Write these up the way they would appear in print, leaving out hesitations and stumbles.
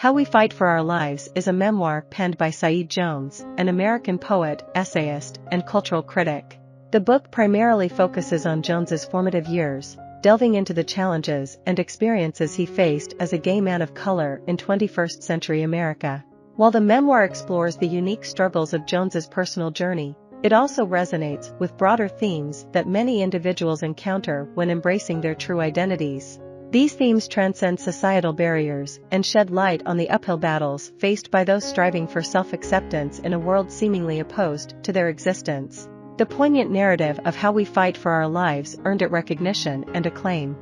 How We Fight for Our Lives is a memoir penned by Saeed Jones, an American poet, essayist, and cultural critic. The book primarily focuses on Jones's formative years, delving into the challenges and experiences he faced as a gay man of color in 21st century America. While the memoir explores the unique struggles of Jones's personal journey, it also resonates with broader themes that many individuals encounter when embracing their true identities. These themes transcend societal barriers and shed light on the uphill battles faced by those striving for self-acceptance in a world seemingly opposed to their existence. The poignant narrative of how we fight for our lives earned it recognition and acclaim.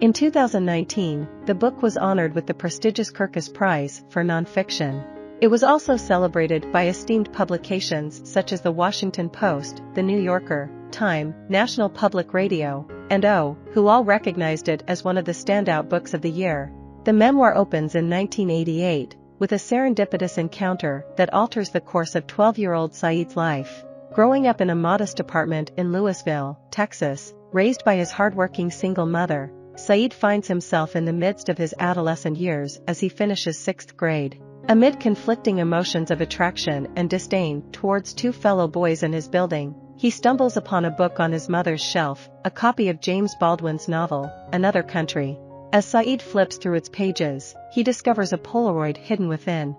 In 2019, the book was honored with the prestigious Kirkus Prize for nonfiction. It was also celebrated by esteemed publications such as The Washington Post, The New Yorker, Time, National Public Radio, and O, who all recognized it as one of the standout books of the year. The memoir opens in 1988, with a serendipitous encounter that alters the course of 12-year-old Saeed's life. Growing up in a modest apartment in Louisville, Texas, raised by his hardworking single mother, Saeed finds himself in the midst of his adolescent years as he finishes 6th grade. Amid conflicting emotions of attraction and disdain towards two fellow boys in his building, he stumbles upon a book on his mother's shelf, a copy of James Baldwin's novel, Another Country. As Saeed flips through its pages, he discovers a Polaroid hidden within.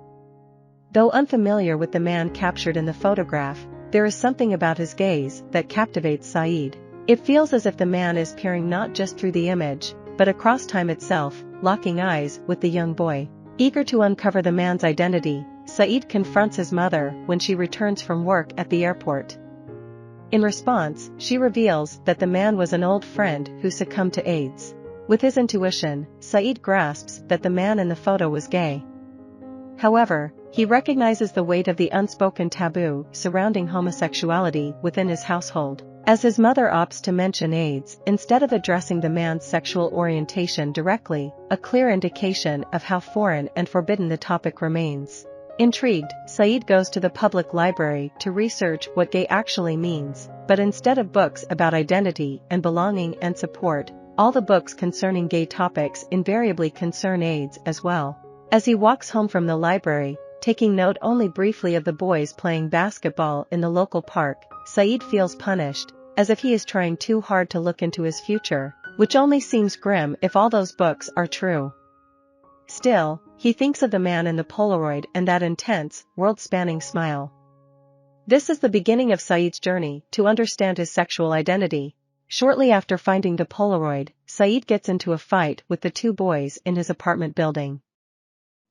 Though unfamiliar with the man captured in the photograph, there is something about his gaze that captivates Saeed. It feels as if the man is peering not just through the image, but across time itself, locking eyes with the young boy. Eager to uncover the man's identity, Saeed confronts his mother when she returns from work at the airport. In response, she reveals that the man was an old friend who succumbed to AIDS. With his intuition, Saeed grasps that the man in the photo was gay. However, he recognizes the weight of the unspoken taboo surrounding homosexuality within his household. As his mother opts to mention AIDS instead of addressing the man's sexual orientation directly, a clear indication of how foreign and forbidden the topic remains. Intrigued, Saeed goes to the public library to research what gay actually means, but instead of books about identity and belonging and support, all the books concerning gay topics invariably concern AIDS as well. As he walks home from the library, taking note only briefly of the boys playing basketball in the local park, Saeed feels punished, as if he is trying too hard to look into his future, which only seems grim if all those books are true. Still, he thinks of the man in the Polaroid and that intense, world-spanning smile. This is the beginning of Saeed's journey to understand his sexual identity. Shortly after finding the Polaroid, Saeed gets into a fight with the two boys in his apartment building.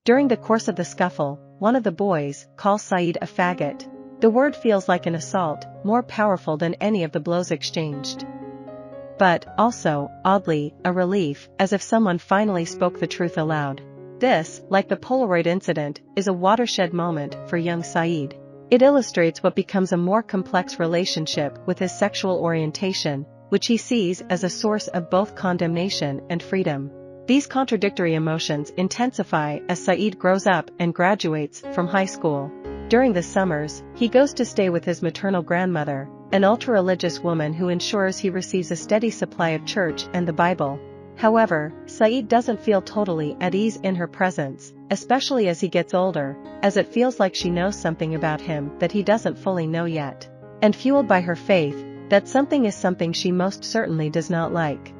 During the course of the scuffle, one of the boys calls Saeed a faggot. The word feels like an assault, more powerful than any of the blows exchanged. But, also, oddly, a relief, as if someone finally spoke the truth aloud. This, like the Polaroid incident, is a watershed moment for young Saeed. It illustrates what becomes a more complex relationship with his sexual orientation, which he sees as a source of both condemnation and freedom. These contradictory emotions intensify as Saeed grows up and graduates from high school. During the summers, he goes to stay with his maternal grandmother, an ultra-religious woman who ensures he receives a steady supply of church and the Bible. However, Saeed doesn't feel totally at ease in her presence, especially as he gets older, as it feels like she knows something about him that he doesn't fully know yet. And fueled by her faith, that something is something she most certainly does not like.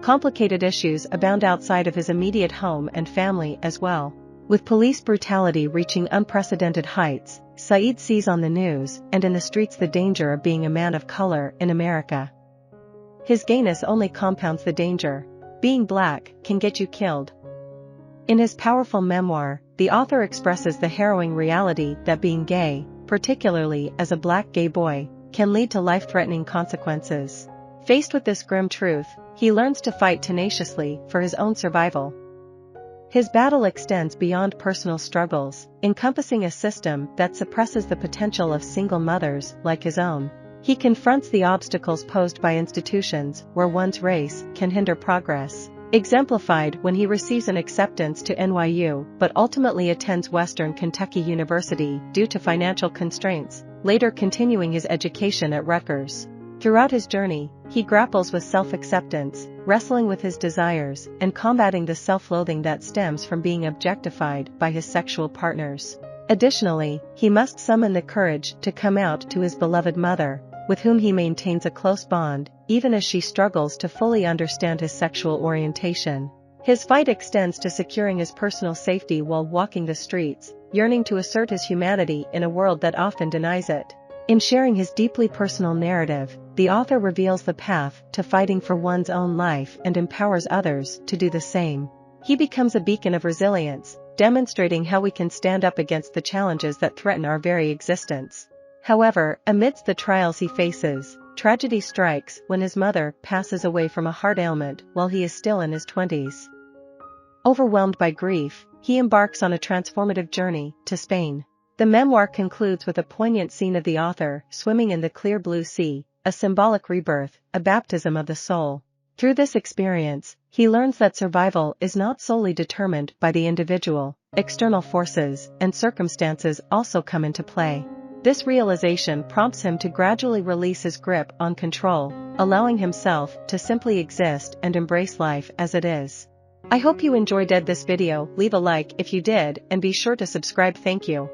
Complicated issues abound outside of his immediate home and family as well. With police brutality reaching unprecedented heights, Saeed sees on the news and in the streets the danger of being a man of color in America. His gayness only compounds the danger. Being black can get you killed. In his powerful memoir, the author expresses the harrowing reality that being gay, particularly as a black gay boy, can lead to life-threatening consequences. Faced with this grim truth, he learns to fight tenaciously for his own survival. His battle extends beyond personal struggles, encompassing a system that suppresses the potential of single mothers like his own. He confronts the obstacles posed by institutions where one's race can hinder progress, exemplified when he receives an acceptance to NYU but ultimately attends Western Kentucky University due to financial constraints, later continuing his education at Rutgers. Throughout his journey, he grapples with self-acceptance, wrestling with his desires, and combating the self-loathing that stems from being objectified by his sexual partners. Additionally, he must summon the courage to come out to his beloved mother, with whom he maintains a close bond, even as she struggles to fully understand his sexual orientation. His fight extends to securing his personal safety while walking the streets, yearning to assert his humanity in a world that often denies it. In sharing his deeply personal narrative, the author reveals the path to fighting for one's own life and empowers others to do the same. He becomes a beacon of resilience, demonstrating how we can stand up against the challenges that threaten our very existence. However, amidst the trials he faces, tragedy strikes when his mother passes away from a heart ailment while he is still in his 20s. Overwhelmed by grief, he embarks on a transformative journey to Spain. The memoir concludes with a poignant scene of the author swimming in the clear blue sea, a symbolic rebirth, a baptism of the soul. Through this experience, he learns that survival is not solely determined by the individual. External forces and circumstances also come into play. This realization prompts him to gradually release his grip on control, allowing himself to simply exist and embrace life as it is. I hope you enjoyed this video. Leave a like if you did and be sure to subscribe. Thank you.